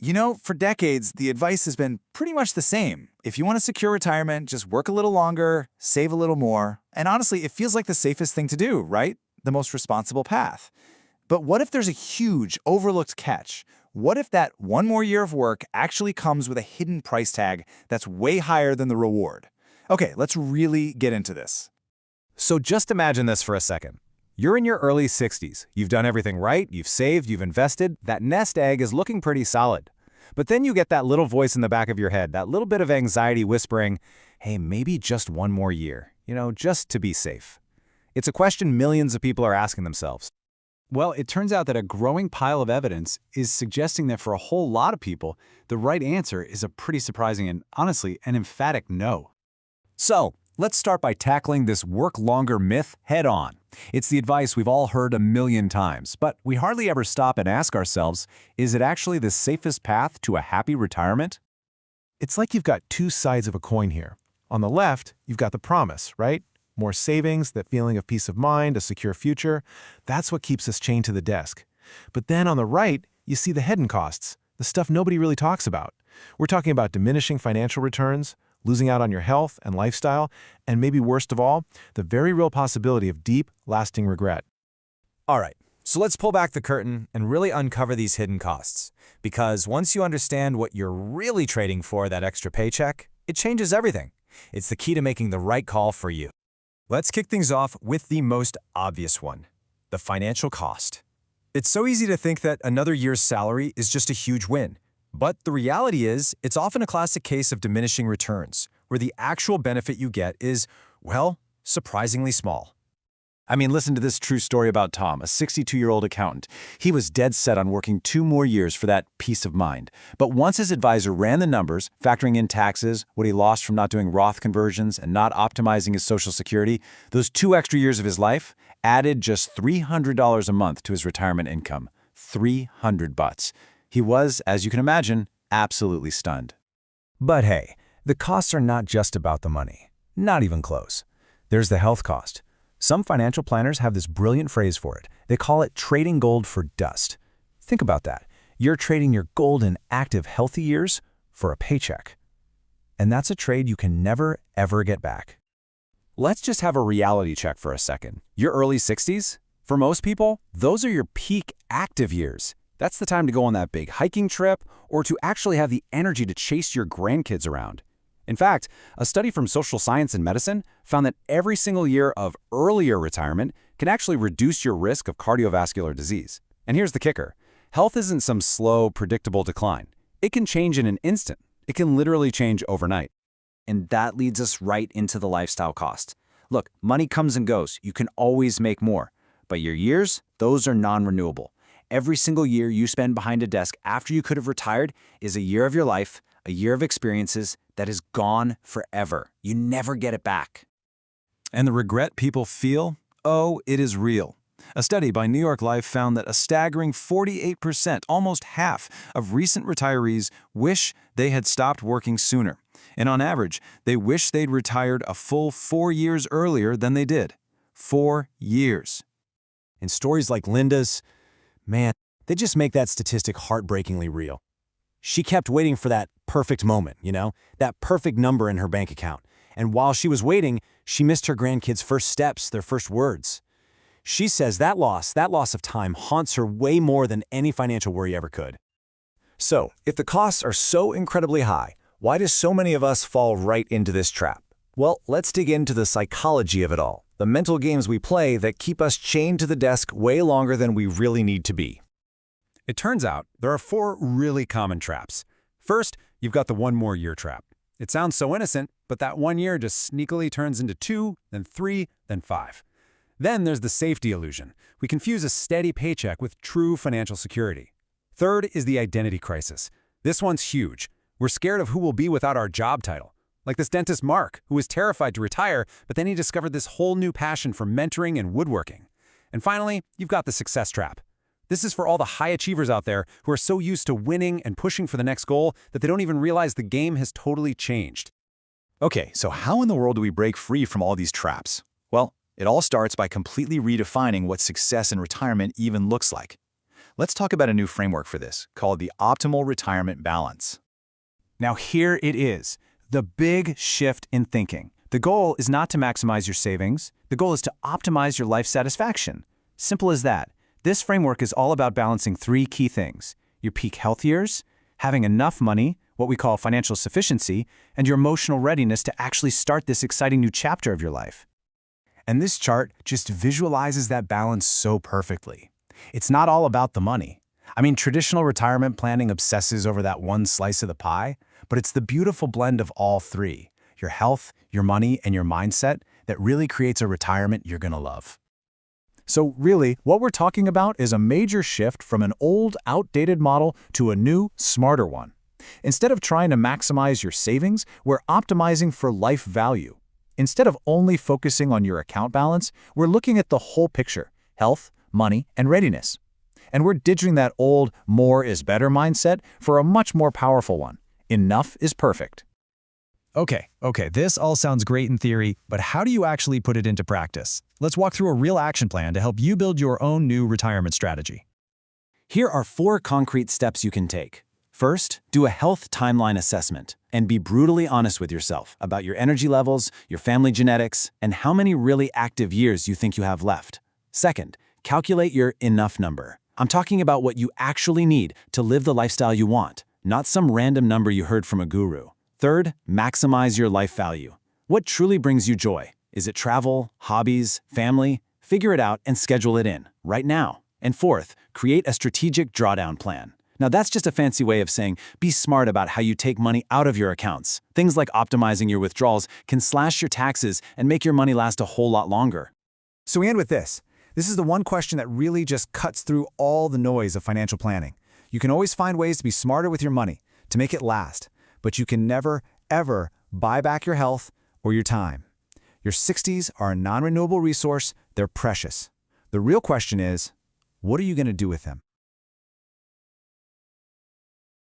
For decades, the advice has been pretty much the same. If you want a secure retirement, just work a little longer, save a little more. And honestly, it feels like the safest thing to do, right? The most responsible path. But what if there's a huge, overlooked catch? What if that one more year of work actually comes with a hidden price tag that's way higher than the reward? Okay, let's really get into this. So just imagine this for a second. You're in your early 60s. You've done everything right, you've saved, you've invested. That nest egg is looking pretty solid. But then you get that little voice in the back of your head, that little bit of anxiety whispering, hey, maybe just one more year, just to be safe. It's a question millions of people are asking themselves. Well, it turns out that a growing pile of evidence is suggesting that for a whole lot of people, the right answer is a pretty surprising and, honestly, an emphatic no. So, let's start by tackling this work longer myth head on. It's the advice we've all heard a million times, but we hardly ever stop and ask ourselves, is it actually the safest path to a happy retirement? It's like you've got two sides of a coin here. On the left, you've got the promise, right? More savings, that feeling of peace of mind, a secure future. That's what keeps us chained to the desk. But then on the right, you see the hidden costs, the stuff nobody really talks about. We're talking about diminishing financial returns, losing out on your health and lifestyle, and maybe worst of all, the very real possibility of deep, lasting regret. All right, so let's pull back the curtain and really uncover these hidden costs. Because once you understand what you're really trading for, that extra paycheck, it changes everything. It's the key to making the right call for you. Let's kick things off with the most obvious one, the financial cost. It's so easy to think that another year's salary is just a huge win. But the reality is, it's often a classic case of diminishing returns, where the actual benefit you get is, well, surprisingly small. I mean, listen to this true story about Tom, a 62-year-old accountant. He was dead set on working 2 more years for that peace of mind. But once his advisor ran the numbers, factoring in taxes, what he lost from not doing Roth conversions, and not optimizing his Social Security, those 2 extra years of his life added just $300 a month to his retirement income. $300. He was, as you can imagine, absolutely stunned. But hey, the costs are not just about the money. Not even close. There's the health cost. Some financial planners have this brilliant phrase for it. They call it trading gold for dust. Think about that. You're trading your golden, active, healthy years for a paycheck. And that's a trade you can never, ever get back. Let's just have a reality check for a second. Your early 60s? For most people, those are your peak active years. That's the time to go on that big hiking trip or to actually have the energy to chase your grandkids around. In fact, a study from Social Science and Medicine found that every single year of earlier retirement can actually reduce your risk of cardiovascular disease. And here's the kicker. Health isn't some slow, predictable decline. It can change in an instant. It can literally change overnight. And that leads us right into the lifestyle cost. Look, money comes and goes. You can always make more. But your years, those are non-renewable. Every single year you spend behind a desk after you could have retired is a year of your life, a year of experiences that is gone forever. You never get it back. And the regret people feel? Oh, it is real. A study by New York Life found that a staggering 48%, almost half, of recent retirees wish they had stopped working sooner. And on average, they wish they'd retired a full 4 years earlier than they did. 4 years. And stories like Linda's, man, they just make that statistic heartbreakingly real. She kept waiting for that perfect moment, that perfect number in her bank account. And while she was waiting, she missed her grandkids' first steps, their first words. She says that loss of time haunts her way more than any financial worry ever could. So, if the costs are so incredibly high, why do so many of us fall right into this trap? Well, let's dig into the psychology of it all, the mental games we play that keep us chained to the desk way longer than we really need to be. It turns out there are 4 really common traps. First, you've got the 1 more year trap. It sounds so innocent, but that 1 year just sneakily turns into 2, then 3, then 5. Then there's the safety illusion. We confuse a steady paycheck with true financial security. Third is the identity crisis. This one's huge. We're scared of who we'll be without our job title. Like this dentist Mark, who was terrified to retire, but then he discovered this whole new passion for mentoring and woodworking. And finally, you've got the success trap. This is for all the high achievers out there who are so used to winning and pushing for the next goal that they don't even realize the game has totally changed. Okay, so how in the world do we break free from all these traps? Well, it all starts by completely redefining what success in retirement even looks like. Let's talk about a new framework for this, called the optimal retirement balance. Now here it is, the big shift in thinking. The goal is not to maximize your savings. The goal is to optimize your life satisfaction. Simple as that. This framework is all about balancing three key things: your peak health years, having enough money, what we call financial sufficiency, and your emotional readiness to actually start this exciting new chapter of your life. And this chart just visualizes that balance so perfectly. It's not all about the money. I mean, traditional retirement planning obsesses over that one slice of the pie, but it's the beautiful blend of all three: your health, your money, and your mindset that really creates a retirement you're gonna love. So really, what we're talking about is a major shift from an old, outdated model to a new, smarter one. Instead of trying to maximize your savings, we're optimizing for life value. Instead of only focusing on your account balance, we're looking at the whole picture: health, money, and readiness. And we're ditching that old more is better mindset for a much more powerful one: enough is perfect. Okay, this all sounds great in theory, but how do you actually put it into practice? Let's walk through a real action plan to help you build your own new retirement strategy. Here are 4 concrete steps you can take. First, do a health timeline assessment and be brutally honest with yourself about your energy levels, your family genetics, and how many really active years you think you have left. Second, calculate your enough number. I'm talking about what you actually need to live the lifestyle you want, not some random number you heard from a guru. Third, maximize your life value. What truly brings you joy? Is it travel, hobbies, family? Figure it out and schedule it in, right now. And fourth, create a strategic drawdown plan. Now that's just a fancy way of saying be smart about how you take money out of your accounts. Things like optimizing your withdrawals can slash your taxes and make your money last a whole lot longer. So we end with this. This is the one question that really just cuts through all the noise of financial planning. You can always find ways to be smarter with your money, to make it last, but you can never, ever buy back your health or your time. Your 60s are a non-renewable resource. They're precious. The real question is, what are you going to do with them?